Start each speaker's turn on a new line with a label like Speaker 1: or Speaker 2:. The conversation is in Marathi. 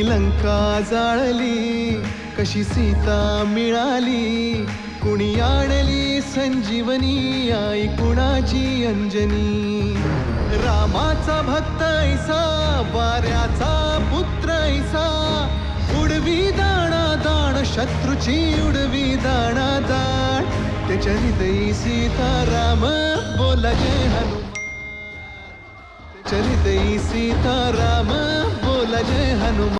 Speaker 1: कुणी लंका जाळली, कशी सीता मिळाली, कुणी आणली संजीवनी, आई कुणाची अंजनी. रामाचा भक्त ऐसा, वाऱ्याचा पुत्र ऐसा, उडवी दाणा दाण शत्रूची, उडवी दाणा दाण. त्याच्या हृदयी सीताराम बोला जय हनुमान. त्याच्या हृदयी सीताराम बोला जय हनुमान.